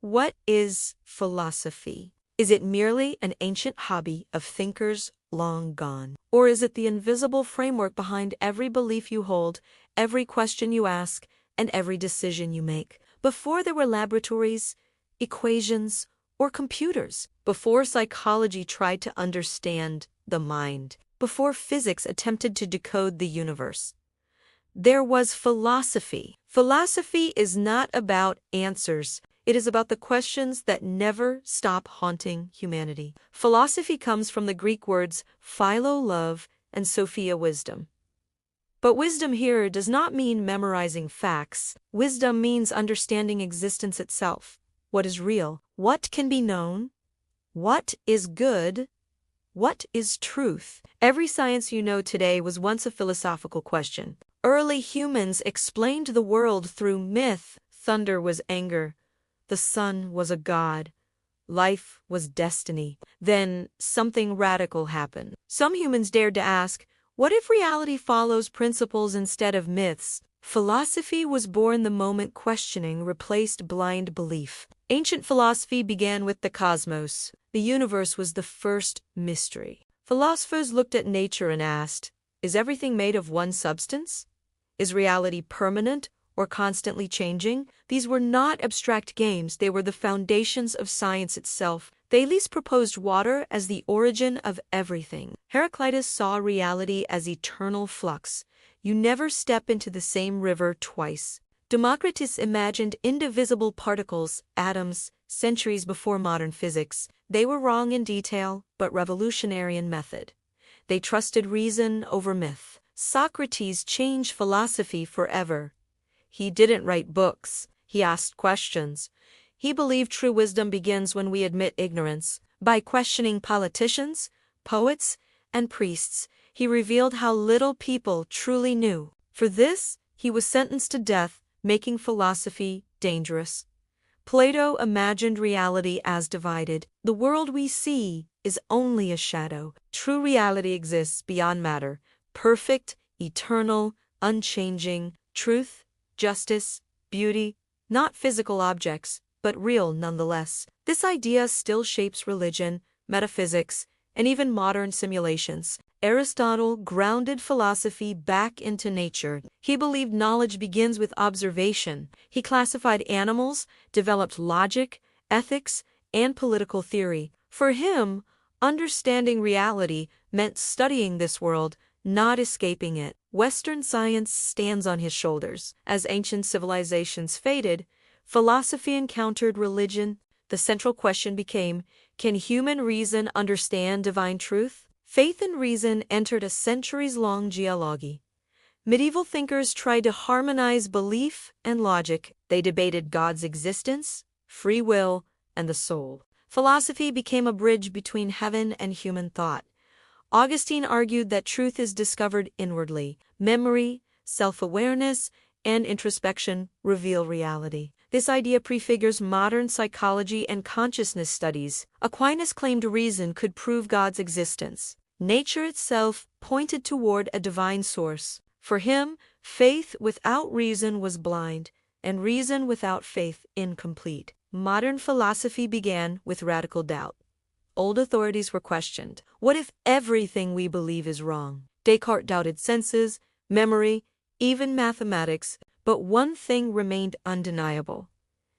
What is philosophy? Is it merely an ancient hobby of thinkers long gone? Or is it the invisible framework behind every belief you hold, every question you ask, and every decision you make? Before there were laboratories, equations, or computers, before psychology tried to understand the mind, before physics attempted to decode the universe, there was philosophy. Philosophy is not about answers. It is about the questions that never stop haunting humanity. Philosophy comes from the Greek words philo, love, and sophia, wisdom. But wisdom here does not mean memorizing facts. Wisdom means understanding existence itself. What is real? What can be known? What is good? What is truth? Every science you know today was once a philosophical question. Early humans explained the world through myth. Thunder was anger. The sun was a god. Life was destiny. Then something radical happened. Some humans dared to ask, what if reality follows principles instead of myths? Philosophy was born the moment questioning replaced blind belief. Ancient philosophy began with the cosmos. The universe was the first mystery. Philosophers looked at nature and asked, is everything made of one substance? Is reality permanent or constantly changing? These were not abstract games, they were the foundations of science itself. Thales proposed water as the origin of everything. Heraclitus saw reality as eternal flux. You never step into the same river twice. Democritus imagined indivisible particles, atoms, centuries before modern physics. They were wrong in detail, but revolutionary in method. They trusted reason over myth. Socrates changed philosophy forever. He didn't write books. He asked questions. He believed true wisdom begins when we admit ignorance. By questioning politicians, poets, and priests, he revealed how little people truly knew. For this, he was sentenced to death, making philosophy dangerous. Plato imagined reality as divided. The world we see is only a shadow. True reality exists beyond matter, perfect, eternal, unchanging, truth, justice, beauty, not physical objects, but real nonetheless. This idea still shapes religion, metaphysics, and even modern simulations. Aristotle grounded philosophy back into nature. He believed knowledge begins with observation. He classified animals, developed logic, ethics, and political theory. For him, understanding reality meant studying this world, not escaping it. Western science stands on his shoulders. As ancient civilizations faded, philosophy encountered religion. The central question became, can human reason understand divine truth? Faith and reason entered a centuries-long dialogue. Medieval thinkers tried to harmonize belief and logic. They debated God's existence, free will, and the soul. Philosophy became a bridge between heaven and human thought. Augustine argued that truth is discovered inwardly. Memory, self-awareness, and introspection reveal reality. This idea prefigures modern psychology and consciousness studies. Aquinas claimed reason could prove God's existence. Nature itself pointed toward a divine source. For him, faith without reason was blind, and reason without faith incomplete. Modern philosophy began with radical doubt. Old authorities were questioned. What if everything we believe is wrong? Descartes doubted senses, memory, even mathematics, but one thing remained undeniable.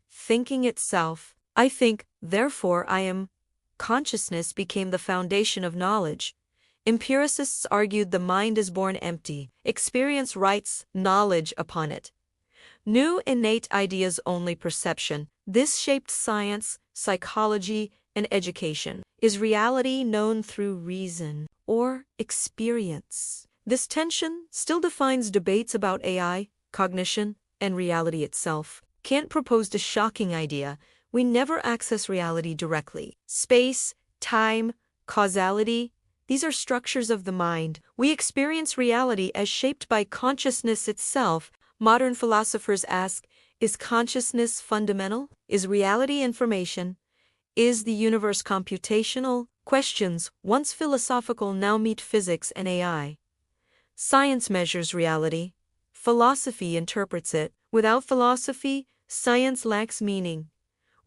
Thinking itself, I think, therefore I am. Consciousness became the foundation of knowledge. Empiricists argued the mind is born empty. Experience writes knowledge upon it. New innate ideas only perception. This shaped science, psychology, and education. Is reality known through reason or experience? This tension still defines debates about AI, cognition, and reality itself. Kant proposed a shocking idea. We never access reality directly. Space, time, causality, these are structures of the mind. We experience reality as shaped by consciousness itself. Modern philosophers ask, is consciousness fundamental? Is reality information? Is the universe computational? Questions, once philosophical, now meet physics and AI. Science measures reality. Philosophy interprets it. Without philosophy, science lacks meaning.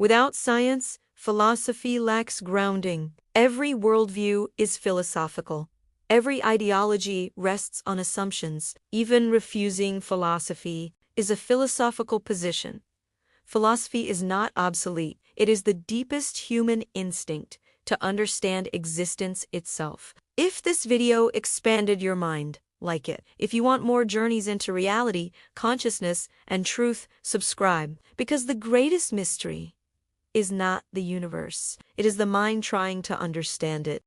Without science, philosophy lacks grounding. Every worldview is philosophical. Every ideology rests on assumptions. Even refusing philosophy is a philosophical position. Philosophy is not obsolete. It is the deepest human instinct to understand existence itself. If this video expanded your mind, like it. If you want more journeys into reality, consciousness, and truth, subscribe. Because the greatest mystery is not the universe. It is the mind trying to understand it.